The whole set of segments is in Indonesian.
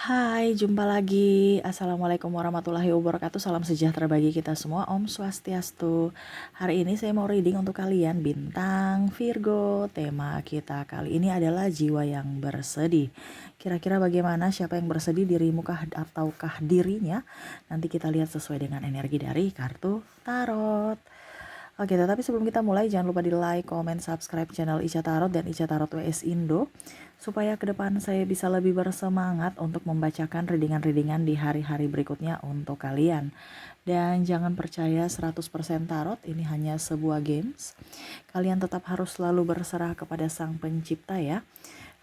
Hai, jumpa lagi. Assalamualaikum warahmatullahi wabarakatuh. Salam sejahtera bagi kita semua. Om Swastiastu. Hari ini saya mau reading untuk kalian bintang Virgo. Tema kita kali ini adalah jiwa yang bersedih. Kira-kira bagaimana, siapa yang bersedih, dirimu kah ataukah dirinya? Nanti kita lihat sesuai dengan energi dari kartu tarot. Oke, tetapi sebelum kita mulai, jangan lupa di like, comment, subscribe channel Ica Tarot dan Ica Tarot WS Indo, supaya ke depan saya bisa lebih bersemangat untuk membacakan readingan-readingan di hari-hari berikutnya untuk kalian. Dan jangan percaya 100% tarot, ini hanya sebuah games. Kalian tetap harus selalu berserah kepada Sang Pencipta ya.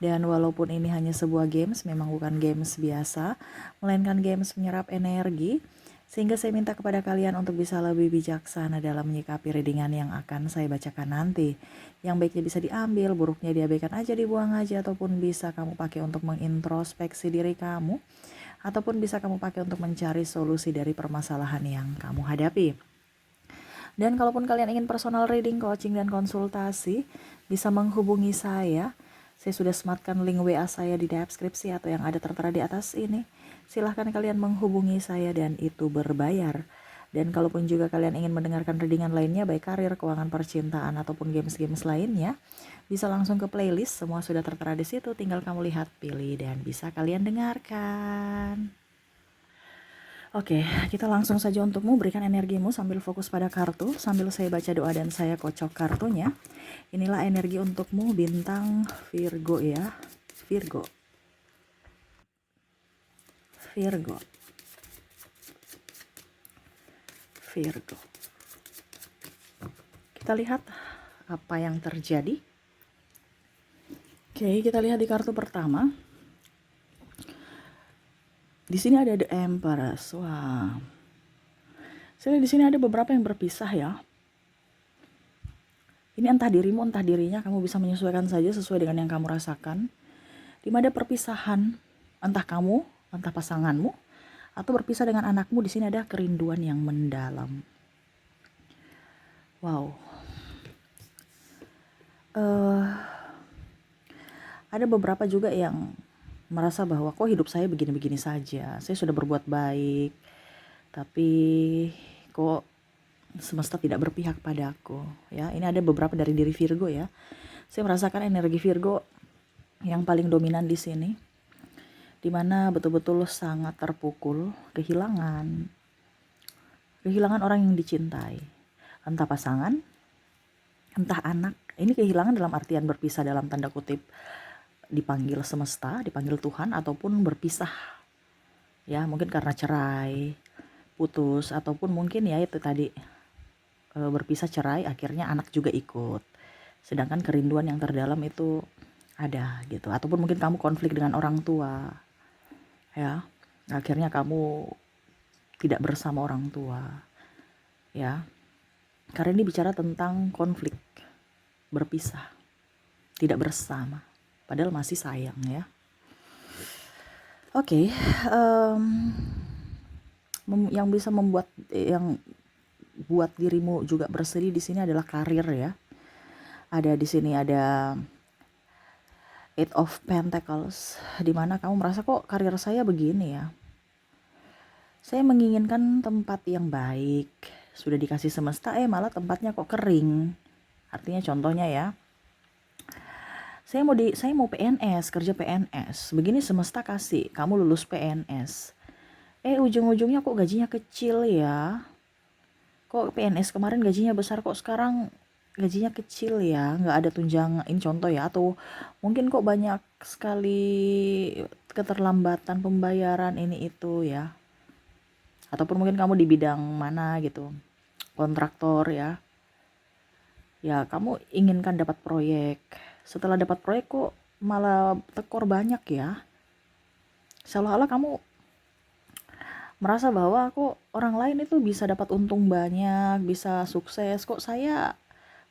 Dan walaupun ini hanya sebuah games, memang bukan games biasa, melainkan games menyerap energi, sehingga saya minta kepada kalian untuk bisa lebih bijaksana dalam menyikapi readingan yang akan saya bacakan nanti. Yang baiknya bisa diambil, buruknya diabaikan aja, dibuang aja, ataupun bisa kamu pakai untuk mengintrospeksi diri kamu, ataupun bisa kamu pakai untuk mencari solusi dari permasalahan yang kamu hadapi. Dan kalaupun kalian ingin personal reading, coaching, dan konsultasi, bisa menghubungi saya. Saya sudah sematkan link WA saya di deskripsi atau yang ada tertera di atas ini. Silahkan kalian menghubungi saya dan itu berbayar. Dan kalaupun juga kalian ingin mendengarkan readingan lainnya, baik karir, keuangan, percintaan, ataupun games-games lainnya, bisa langsung ke playlist. Semua sudah tertera di situ, tinggal kamu lihat, pilih, dan bisa kalian dengarkan. Oke, kita langsung saja untukmu, berikan energimu sambil fokus pada kartu, sambil saya baca doa dan saya kocok kartunya. Inilah energi untukmu bintang Virgo ya. Virgo. Virgo. Virgo. Kita lihat apa yang terjadi. Oke, kita lihat di kartu pertama. Di sini ada The Empress. Wah. Saya lihat di sini ada beberapa yang berpisah ya. Ini entah dirimu, entah dirinya, kamu bisa menyesuaikan saja sesuai dengan yang kamu rasakan. Di mana perpisahan, entah kamu, entah pasanganmu, atau berpisah dengan anakmu, di sini ada kerinduan yang mendalam. Wow. Ada beberapa juga yang merasa bahwa kok hidup saya begini-begini saja. Saya sudah berbuat baik, tapi kok semesta tidak berpihak padaku. Ya, ini ada beberapa dari diri Virgo ya. Saya merasakan energi Virgo yang paling dominan di sini, dimana betul-betul sangat terpukul, kehilangan orang yang dicintai, entah pasangan, entah anak. Ini kehilangan dalam artian berpisah dalam tanda kutip, dipanggil semesta, dipanggil Tuhan, ataupun berpisah ya, mungkin karena cerai, putus, ataupun mungkin ya itu tadi berpisah, cerai, akhirnya anak juga ikut, sedangkan kerinduan yang terdalam itu ada gitu. Ataupun mungkin kamu konflik dengan orang tua ya, akhirnya kamu tidak bersama orang tua ya, karena ini bicara tentang konflik, berpisah, tidak bersama padahal masih sayang ya. Oke, yang bisa membuat yang buat dirimu juga bersedih di sini adalah karir ya. Ada di sini ada Eight of Pentacles, di mana kamu merasa kok karir saya begini ya. Saya menginginkan tempat yang baik, sudah dikasih semesta, malah tempatnya kok kering. Artinya contohnya ya, saya mau PNS, kerja PNS. Begini semesta kasih, kamu lulus PNS. Ujung-ujungnya kok gajinya kecil ya. Kok PNS kemarin gajinya besar, kok sekarang gajinya kecil ya, nggak ada tunjangan. Ini contoh ya. Atau mungkin kok banyak sekali keterlambatan pembayaran ini itu ya. Ataupun mungkin kamu di bidang mana gitu, kontraktor ya. Ya kamu inginkan dapat proyek. Setelah dapat proyek kok malah tekor banyak ya. Seolah-olah kamu merasa bahwa kok orang lain itu bisa dapat untung banyak, bisa sukses, kok saya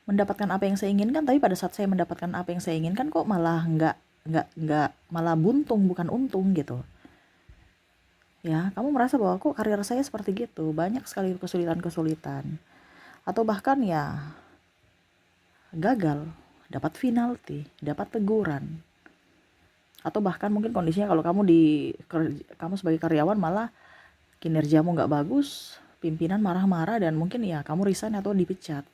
mendapatkan apa yang saya inginkan, tapi pada saat saya mendapatkan apa yang saya inginkan kok malah nggak malah buntung, bukan untung gitu ya. Kamu merasa bahwa kok karir saya seperti gitu, banyak sekali kesulitan-kesulitan, atau bahkan ya gagal, dapat penalti, dapat teguran Atau bahkan mungkin kondisinya kalau kamu sebagai karyawan malah kinerjamu nggak bagus, pimpinan marah-marah dan mungkin ya kamu resign atau dipecat.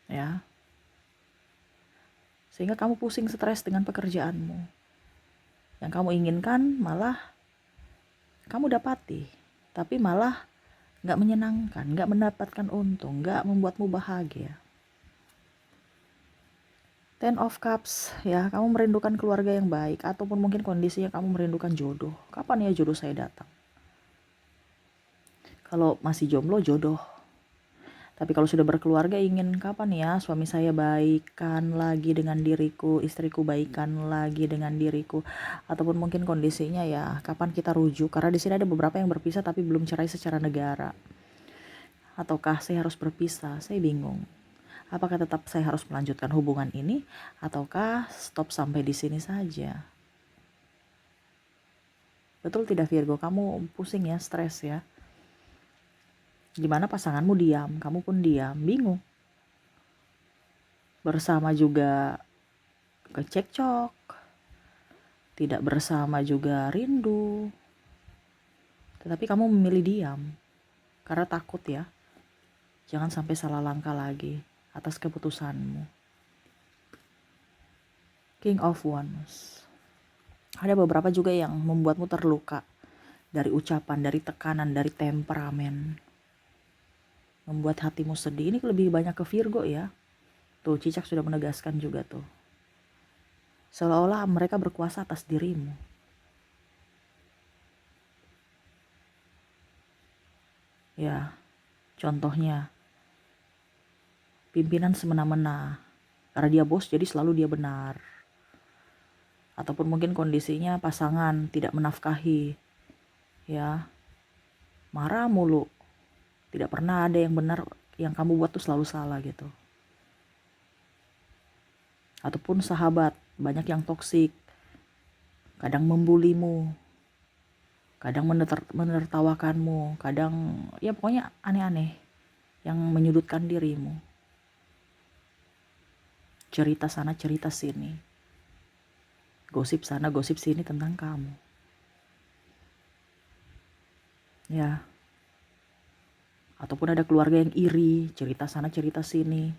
Ya. Sehingga kamu pusing stres dengan pekerjaanmu. Yang kamu inginkan malah kamu dapati, tapi malah nggak menyenangkan, nggak mendapatkan untung, nggak membuatmu bahagia. Ten of Cups, ya kamu merindukan keluarga yang baik, ataupun mungkin kondisinya kamu merindukan jodoh. Kapan ya jodoh saya datang? Kalau masih jomblo jodoh. Tapi kalau sudah berkeluarga ingin kapan ya suami saya baikan lagi dengan diriku, istriku baikan lagi dengan diriku, ataupun mungkin kondisinya ya kapan kita rujuk, karena di sini ada beberapa yang berpisah tapi belum cerai secara negara. Ataukah saya harus berpisah? Saya bingung. Apakah tetap saya harus melanjutkan hubungan ini ataukah stop sampai di sini saja? Betul tidak Virgo? Kamu pusing ya, stres ya. Gimana pasanganmu diam, kamu pun diam, bingung. Bersama juga kecekcok, tidak bersama juga rindu. Tetapi kamu memilih diam karena takut ya. Jangan sampai salah langkah lagi atas keputusanmu. King of Wands. Ada beberapa juga yang membuatmu terluka dari ucapan, dari tekanan, dari temperamen. Membuat hatimu sedih. Ini lebih banyak ke Virgo ya. Tuh Cicak sudah menegaskan juga tuh. Seolah-olah mereka berkuasa atas dirimu. Ya, contohnya pimpinan semena-mena. Karena dia bos jadi selalu dia benar. Ataupun mungkin kondisinya pasangan tidak menafkahi. Ya, marah mulu. Tidak pernah ada yang benar, yang kamu buat tuh selalu salah gitu. Ataupun sahabat, banyak yang toksik. Kadang membulimu. Kadang menertawakanmu, kadang ya pokoknya aneh-aneh yang menyudutkan dirimu. Cerita sana, cerita sini. Gosip sana, gosip sini tentang kamu. Ya. Ataupun ada keluarga yang iri, cerita sana, cerita sini.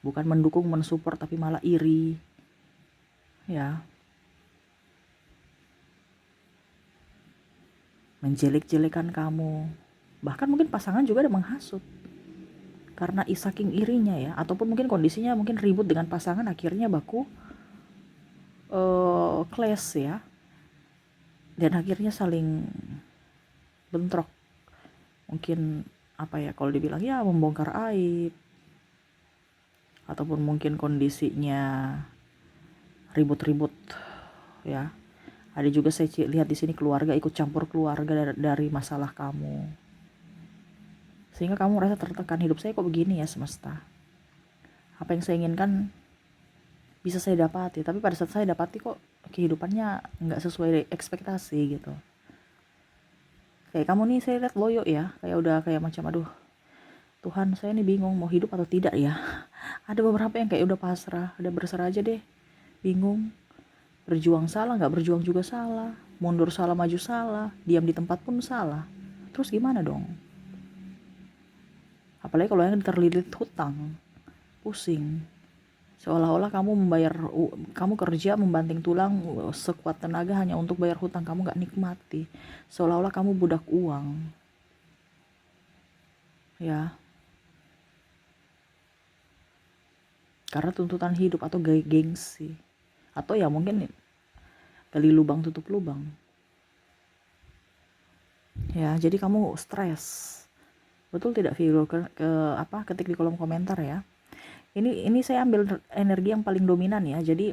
Bukan mendukung, mensupport, tapi malah iri. Ya. Menjelek-jelekan kamu. Bahkan mungkin pasangan juga ada menghasut. Karena saking irinya ya. Ataupun mungkin kondisinya mungkin ribut dengan pasangan, akhirnya baku clash ya, dan akhirnya saling bentrok. Mungkin apa ya, kalau dibilang ya membongkar aib, ataupun mungkin kondisinya ribut-ribut ya. Ada juga saya lihat di sini keluarga ikut campur keluarga dari masalah kamu, sehingga kamu merasa tertekan. Hidup saya kok begini ya semesta, apa yang saya inginkan bisa saya dapati, tapi pada saat saya dapati kok kehidupannya nggak sesuai ekspektasi gitu. Kayak kamu nih saya lihat loyo ya, kayak udah kayak macam aduh Tuhan saya nih bingung mau hidup atau tidak ya. Ada beberapa yang kayak udah pasrah, udah berserah aja deh, bingung. Berjuang salah, nggak berjuang juga salah, mundur salah, maju salah, diam di tempat pun salah. Terus gimana dong? Apalagi kalau yang terlilit hutang, pusing. Seolah-olah kamu kerja membanting tulang sekuat tenaga hanya untuk bayar hutang, kamu nggak nikmati. Seolah-olah kamu budak uang. Ya. Karena tuntutan hidup atau gengsi. Atau ya mungkin gali lubang tutup lubang. Ya, jadi kamu stres. Betul tidak Virgo? Ketik di kolom komentar ya. Ini saya ambil energi yang paling dominan ya. Jadi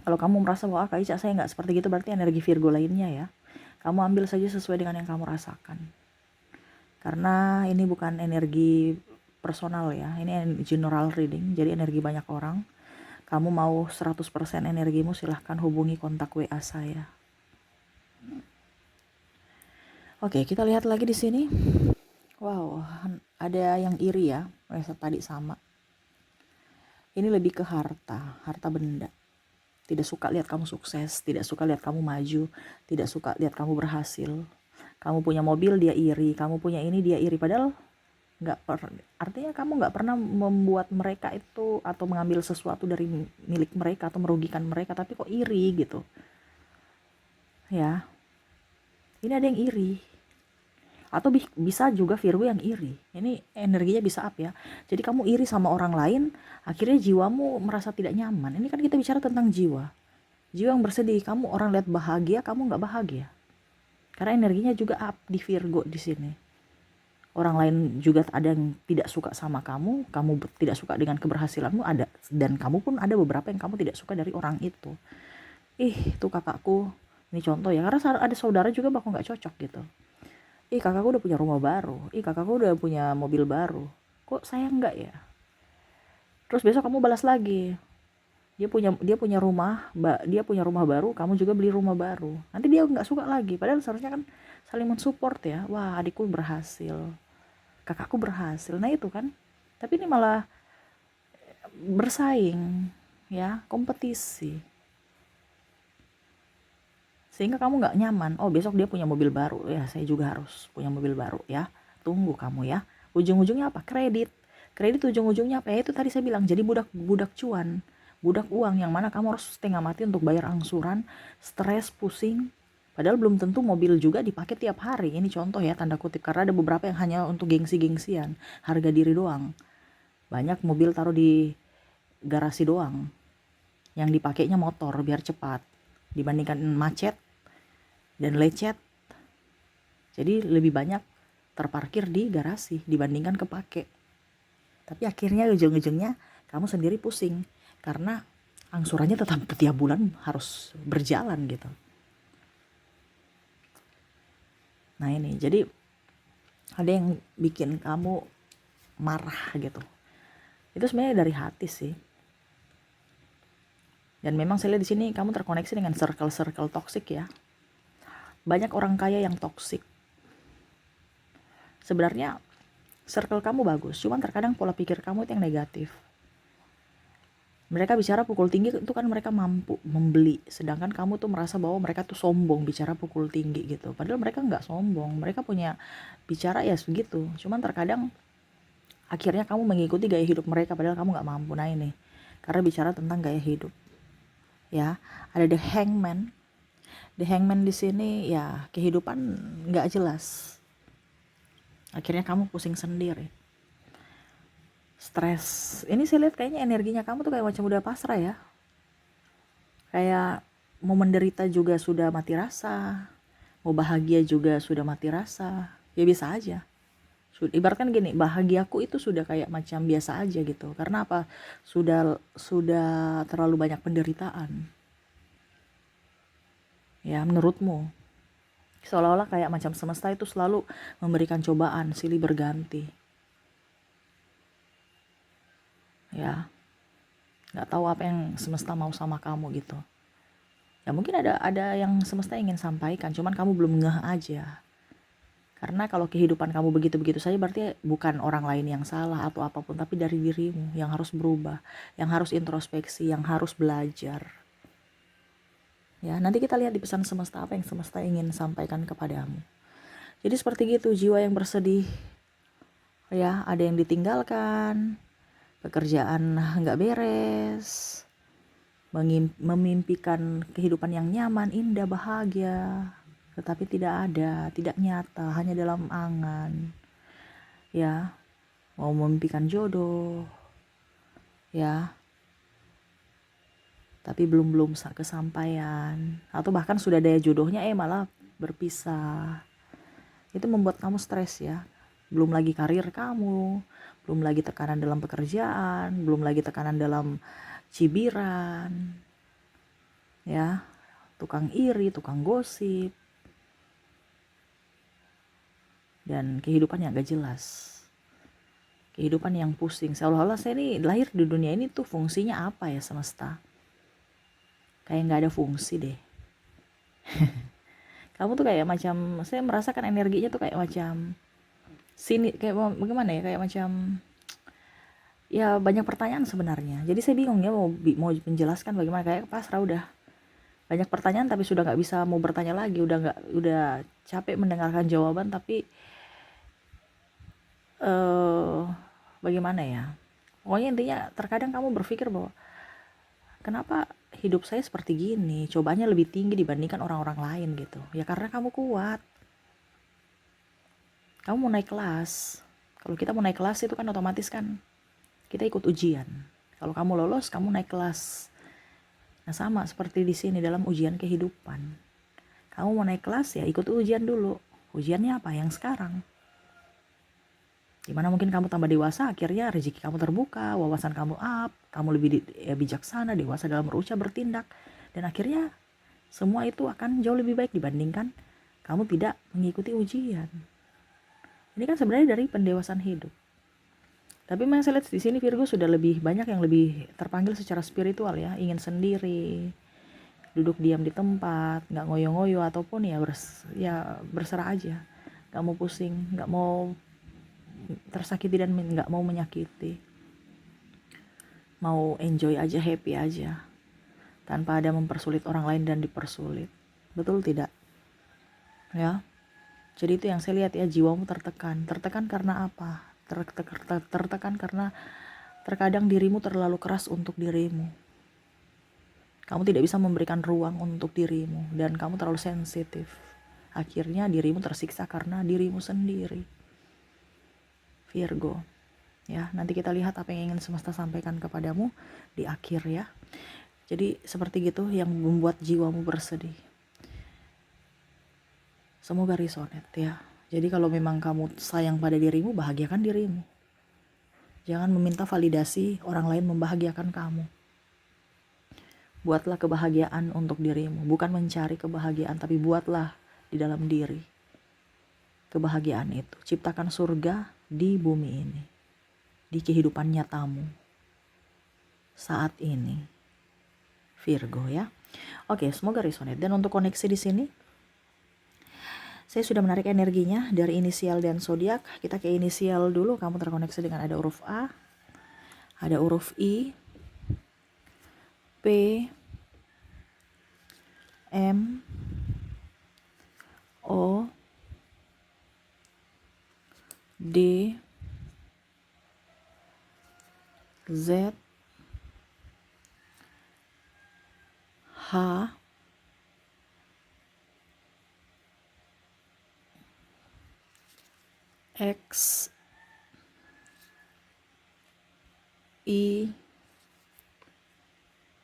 kalau kamu merasa bahwa Kak Ica saya nggak seperti gitu, berarti energi Virgo lainnya ya. Kamu ambil saja sesuai dengan yang kamu rasakan. Karena ini bukan energi personal ya. Ini general reading, jadi energi banyak orang. Kamu mau 100% energimu, silahkan hubungi kontak WA saya. Oke, kita lihat lagi di sini. Wow, ada yang iri ya, tadi sama. Ini lebih ke harta benda. tidak suka lihat kamu sukses, tidak suka lihat kamu maju, tidak suka lihat kamu berhasil. Kamu punya mobil dia iri, kamu punya ini dia iri, padahal artinya kamu nggak pernah membuat mereka itu atau mengambil sesuatu dari milik mereka atau merugikan mereka, tapi kok iri gitu ya. Ini ada yang iri, atau bisa juga Virgo yang iri, ini energinya bisa up ya. Jadi kamu iri sama orang lain, akhirnya jiwamu merasa tidak nyaman. Ini kan kita bicara tentang jiwa yang bersedih. Kamu orang lihat bahagia, kamu nggak bahagia karena energinya juga up di Virgo di sini. Orang lain juga ada yang tidak suka sama kamu tidak suka dengan keberhasilanmu, ada, dan kamu pun ada beberapa yang kamu tidak suka dari orang itu. Tuh kakakku, ini contoh ya, karena ada saudara juga bakal nggak cocok gitu. Kakakku udah punya rumah baru, kakakku udah punya mobil baru, kok saya enggak ya? Terus besok kamu balas lagi, dia punya rumah baru, kamu juga beli rumah baru, nanti dia nggak suka lagi. Padahal seharusnya kan saling mensupport ya. Wah, adikku berhasil, kakakku berhasil, nah itu kan. Tapi ini malah bersaing ya, kompetisi, sehingga kamu nggak nyaman. Oh, besok dia punya mobil baru, ya saya juga harus punya mobil baru ya. Tunggu kamu ya, ujung-ujungnya apa? Kredit ujung-ujungnya apa ya? Itu tadi saya bilang, jadi budak cuan, budak uang, yang mana kamu harus setengah mati untuk bayar angsuran, stres, pusing. Padahal belum tentu mobil juga dipakai tiap hari. Ini contoh ya, tanda kutip, karena ada beberapa yang hanya untuk gengsi-gengsian, harga diri doang. Banyak mobil taruh di garasi doang, yang dipakainya motor biar cepat, dibandingkan macet dan lecet. Jadi lebih banyak terparkir di garasi dibandingkan kepake. Tapi akhirnya ujung-ujungnya kamu sendiri pusing karena angsurannya tetap tiap bulan harus berjalan gitu. Nah ini, jadi ada yang bikin kamu marah gitu. Itu sebenarnya dari hati sih. Dan memang saya lihat di sini kamu terkoneksi dengan circle-circle toksik ya. Banyak orang kaya yang toksik. Sebenarnya circle kamu bagus, cuman terkadang pola pikir kamu itu yang negatif. Mereka bicara pukul tinggi itu kan mereka mampu membeli, sedangkan kamu tuh merasa bahwa mereka tuh sombong bicara pukul tinggi gitu. Padahal mereka nggak sombong, mereka punya bicara ya segitu. Cuman terkadang akhirnya kamu mengikuti gaya hidup mereka padahal kamu nggak mampu. Nah ini, karena bicara tentang gaya hidup ya. Ada the hangman. The hangman di sini ya, kehidupan nggak jelas. Akhirnya kamu pusing sendiri, stres. Ini saya lihat kayaknya energinya kamu tuh kayak macam udah pasrah ya. Kayak mau menderita juga sudah mati rasa, mau bahagia juga sudah mati rasa. Ya biasa aja. Ibaratkan gini, bahagiaku itu sudah kayak macam biasa aja gitu. Karena apa? Sudah terlalu banyak penderitaan. Ya, menurutmu. Seolah-olah kayak macam semesta itu selalu memberikan cobaan silih berganti. Ya, nggak tahu apa yang semesta mau sama kamu gitu. Ya mungkin ada yang semesta ingin sampaikan, cuman kamu belum ngeh aja. Karena kalau kehidupan kamu begitu-begitu saja, berarti bukan orang lain yang salah atau apapun, tapi dari dirimu yang harus berubah, yang harus introspeksi, yang harus belajar. Ya, nanti kita lihat di pesan semesta apa yang semesta ingin sampaikan kepadamu. Jadi seperti gitu, jiwa yang bersedih. Ya, ada yang ditinggalkan, pekerjaan nggak beres, memimpikan kehidupan yang nyaman, indah, bahagia, tetapi tidak nyata, hanya dalam angan. Ya, mau memimpikan jodoh, ya, tapi belum kesampaian, atau bahkan sudah ada jodohnya malah berpisah. Itu membuat kamu stres ya. Belum lagi karir kamu, belum lagi tekanan dalam pekerjaan, belum lagi tekanan dalam cibiran, ya, tukang iri, tukang gosip, dan kehidupan yang gak jelas, kehidupan yang pusing. Seolah-olah saya ini lahir di dunia ini tuh fungsinya apa ya semesta? Kayak gak ada fungsi deh. Kamu tuh kayak macam, saya merasakan energinya tuh kayak macam sini, kayak bagaimana ya, kayak macam ya banyak pertanyaan sebenarnya. Jadi saya bingung ya mau menjelaskan bagaimana, kayak pasrah udah. Banyak pertanyaan tapi sudah nggak bisa mau bertanya lagi, udah capek mendengarkan jawaban, tapi bagaimana ya? Pokoknya intinya terkadang kamu berpikir bahwa kenapa hidup saya seperti gini, cobaannya lebih tinggi dibandingkan orang-orang lain gitu. Ya karena kamu kuat. Kamu mau naik kelas. Kalau kita mau naik kelas itu kan otomatis kan kita ikut ujian. Kalau kamu lolos, kamu naik kelas. Nah sama seperti di sini dalam ujian kehidupan. Kamu mau naik kelas ya ikut ujian dulu. Ujiannya apa? Yang sekarang. Dimana mungkin kamu tambah dewasa, akhirnya rezeki kamu terbuka, wawasan kamu up, kamu lebih bijaksana, dewasa dalam berucap, bertindak. Dan akhirnya semua itu akan jauh lebih baik dibandingkan kamu tidak mengikuti ujian. Ini kan sebenarnya dari pendewasaan hidup. Tapi memang saya lihat di sini Virgo sudah lebih banyak yang lebih terpanggil secara spiritual ya, ingin sendiri, duduk diam di tempat, nggak ngoyo-ngoyo ataupun ya berserah aja, nggak mau pusing, nggak mau tersakiti dan nggak mau menyakiti, mau enjoy aja, happy aja, tanpa ada mempersulit orang lain dan dipersulit. Betul tidak? Ya. Jadi itu yang saya lihat ya, jiwamu tertekan. Tertekan karena apa? Tertekan karena terkadang dirimu terlalu keras untuk dirimu. Kamu tidak bisa memberikan ruang untuk dirimu dan kamu terlalu sensitif. Akhirnya dirimu tersiksa karena dirimu sendiri. Virgo. Ya, nanti kita lihat apa yang ingin semesta sampaikan kepadamu di akhir ya. Jadi seperti gitu yang membuat jiwamu bersedih. Semoga resonate ya. Jadi kalau memang kamu sayang pada dirimu, bahagiakan dirimu. Jangan meminta validasi orang lain membahagiakan kamu. Buatlah kebahagiaan untuk dirimu, bukan mencari kebahagiaan, tapi buatlah di dalam diri kebahagiaan itu. Ciptakan surga di bumi ini, di kehidupan nyatamu saat ini, Virgo ya. Oke, semoga resonate. Dan untuk koneksi di sini, saya sudah menarik energinya dari inisial dan zodiak. Kita ke inisial dulu. Kamu terkoneksi dengan ada huruf A, ada huruf I, P, M, O, D, Z, H, X, I,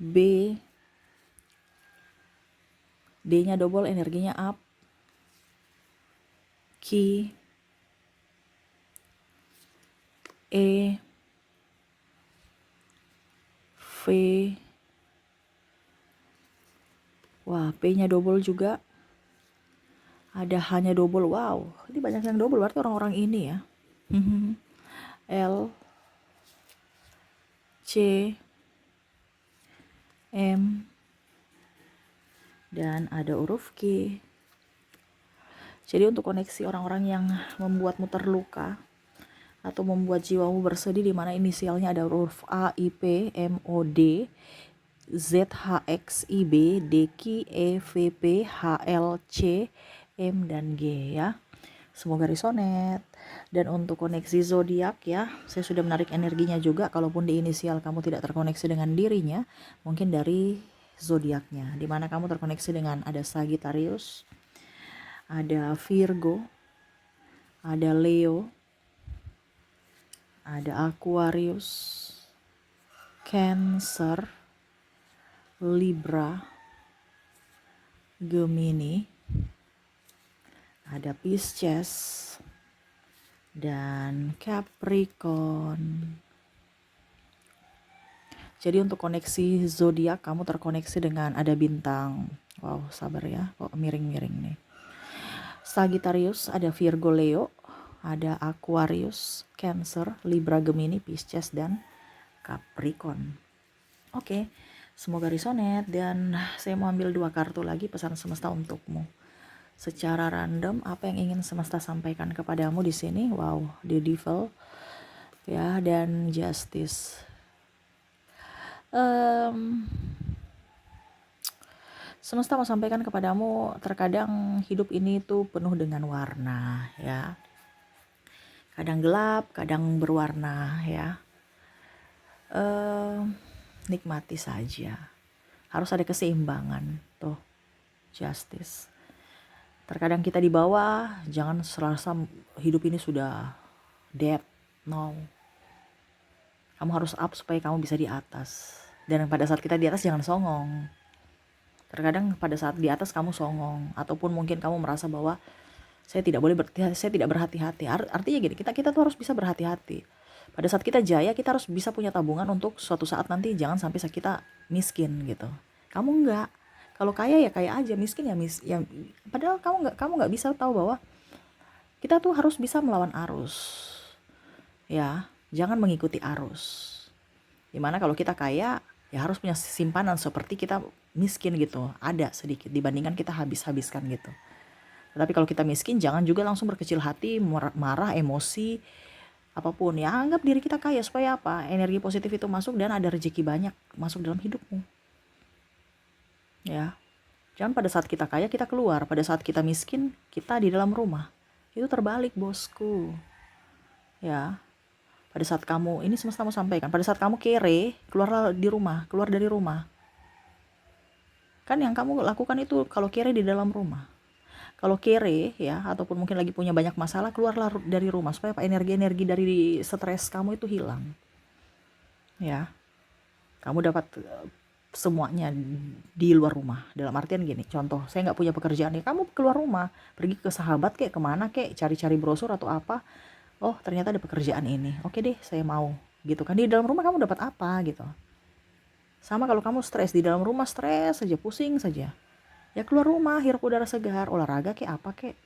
B, D-nya double, energinya up, Q, E, V, wah P-nya double juga, ada H-nya double. Wow, ini banyak yang double, berarti orang-orang ini ya. L, C, M, dan ada huruf Q. Jadi untuk koneksi orang-orang yang membuatmu terluka atau membuat jiwamu bersedih, di mana inisialnya ada huruf A, I, P, M, O, D, Z, H, X, I, B, D, Q, E, V, P, H, L, C, M, dan G ya. Semoga resonate. Dan untuk koneksi zodiak ya, saya sudah menarik energinya juga. Kalaupun di inisial kamu tidak terkoneksi dengan dirinya, mungkin dari zodiaknya, di mana kamu terkoneksi dengan ada Sagittarius, ada Virgo, ada Leo, ada Aquarius, Cancer, Libra, Gemini, ada Pisces, dan Capricorn. Jadi untuk koneksi zodiak kamu terkoneksi dengan ada bintang. Wow, sabar ya, kok miring-miring nih. Sagittarius, ada Virgo, Leo, ada Aquarius, Cancer, Libra, Gemini, Pisces, dan Capricorn. Oke, semoga resonate. Dan saya mau ambil 2 kartu lagi pesan semesta untukmu. Secara random, apa yang ingin semesta sampaikan kepadamu di sini? Wow, The Devil, ya, dan justice. Em, Semesta mau sampaikan kepadamu, terkadang hidup ini tuh penuh dengan warna, ya. Kadang gelap, kadang berwarna, ya. Nikmati saja. Harus ada keseimbangan, tuh, justice. Terkadang kita di bawah, jangan serasa hidup ini sudah dead. No. Kamu harus up supaya kamu bisa di atas. Dan pada saat kita di atas jangan songong. Terkadang pada saat di atas kamu songong, ataupun mungkin kamu merasa bahwa saya tidak berhati-hati. Artinya gini, kita tuh harus bisa berhati-hati. Pada saat kita jaya, kita harus bisa punya tabungan untuk suatu saat nanti jangan sampai kita miskin gitu. Kamu enggak. Kalau kaya ya kaya aja, miskin ya ya. Padahal kamu nggak bisa tahu bahwa kita tuh harus bisa melawan arus. Ya, jangan mengikuti arus. Dimana kalau kita kaya, ya harus punya simpanan seperti kita miskin gitu. Ada sedikit dibandingkan kita habis-habiskan gitu. Tetapi kalau kita miskin, jangan juga langsung berkecil hati, marah, emosi, apapun. Ya anggap diri kita kaya supaya apa? Energi positif itu masuk dan ada rezeki banyak masuk dalam hidupmu. Ya. Jangan pada saat kita kaya kita keluar, pada saat kita miskin kita di dalam rumah. Itu terbalik, bosku. Ya. Pada saat kamu, ini semesta mau sampaikan, pada saat kamu kere, keluar dari rumah. Kan yang kamu lakukan itu kalau kere di dalam rumah. Kalau kere ya, ataupun mungkin lagi punya banyak masalah, keluarlah dari rumah supaya energi-energi dari stres kamu itu hilang. Ya. Kamu dapat semuanya di luar rumah. Dalam artian gini, contoh, saya nggak punya pekerjaan ya, kamu keluar rumah, pergi ke sahabat kek, kemana kek, cari-cari brosur atau apa. Oh, ternyata ada pekerjaan ini. Oke deh, saya mau. Gitu kan, di dalam rumah kamu dapat apa gitu. Sama kalau kamu stres, di dalam rumah stres saja, pusing saja. Ya keluar rumah, hirup udara segar, olahraga kek, apa kek.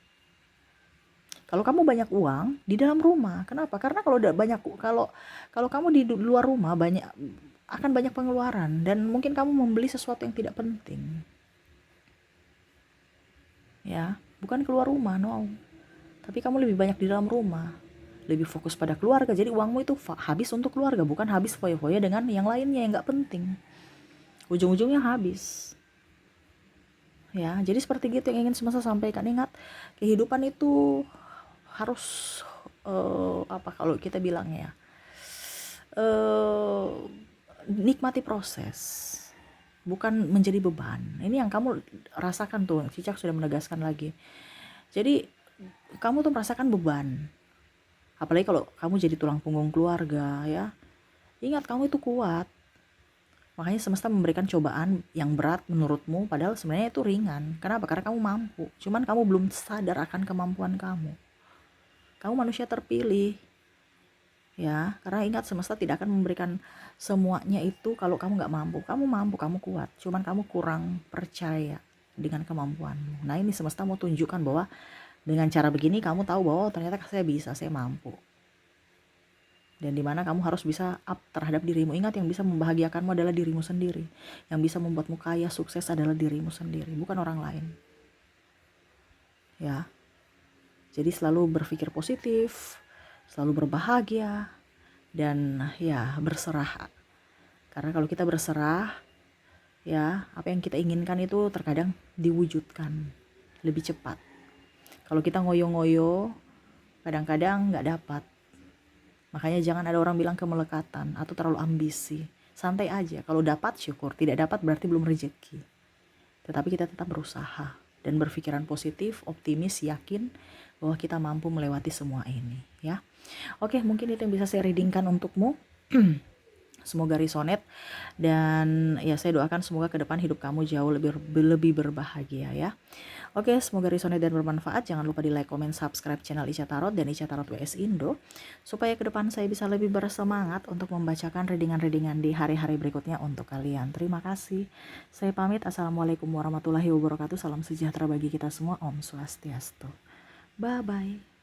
Kalau kamu banyak uang di dalam rumah, kenapa? Karena kalau kamu di luar rumah akan banyak pengeluaran dan mungkin kamu membeli sesuatu yang tidak penting. Ya, bukan keluar rumah, no. Tapi kamu lebih banyak di dalam rumah. Lebih fokus pada keluarga. Jadi uangmu itu habis untuk keluarga, bukan habis foya-foya dengan yang lainnya yang nggak penting. Ujung-ujungnya habis. Ya, jadi seperti gitu yang ingin semesta sampaikan. Ingat, kehidupan itu harus apa kalau kita bilangnya ya, nikmati proses, bukan menjadi beban. Ini yang kamu rasakan tuh, Cicak sudah menegaskan lagi. Jadi kamu tuh merasakan beban, apalagi kalau kamu jadi tulang punggung keluarga ya. Ingat, kamu itu kuat. Makanya semesta memberikan cobaan yang berat menurutmu, padahal sebenarnya itu ringan. Kenapa? Karena kamu mampu. Cuman kamu belum sadar akan kemampuan kamu. Kamu manusia terpilih. Ya, karena ingat, semesta tidak akan memberikan semuanya itu kalau kamu nggak mampu. Kamu mampu, kamu kuat. Cuman kamu kurang percaya dengan kemampuanmu. Nah, ini semesta mau tunjukkan bahwa dengan cara begini kamu tahu bahwa ternyata saya bisa, saya mampu. Dan dimana kamu harus bisa up terhadap dirimu. Ingat, yang bisa membahagiakanmu adalah dirimu sendiri. Yang bisa membuatmu kaya, sukses adalah dirimu sendiri, bukan orang lain. Ya. Jadi selalu berpikir positif, selalu berbahagia, dan ya berserah. Karena kalau kita berserah, ya apa yang kita inginkan itu terkadang diwujudkan lebih cepat. Kalau kita ngoyo-ngoyo, kadang-kadang nggak dapat. Makanya jangan ada orang bilang kemelekatan atau terlalu ambisi. Santai aja, kalau dapat syukur, tidak dapat berarti belum rezeki. Tetapi kita tetap berusaha dan berpikiran positif, optimis, yakin bahwa kita mampu melewati semua ini, ya. Oke, mungkin itu yang bisa saya readingkan untukmu. Semoga resonate dan ya saya doakan semoga ke depan hidup kamu jauh lebih berbahagia ya. Oke, semoga resonate dan bermanfaat. Jangan lupa di like, comment, subscribe channel Ica Tarot dan Ica Tarot WS Indo supaya ke depan saya bisa lebih bersemangat untuk membacakan readingan-readingan di hari-hari berikutnya untuk kalian. Terima kasih. Saya pamit. Assalamualaikum warahmatullahi wabarakatuh. Salam sejahtera bagi kita semua. Om Swastiastu. Bye bye.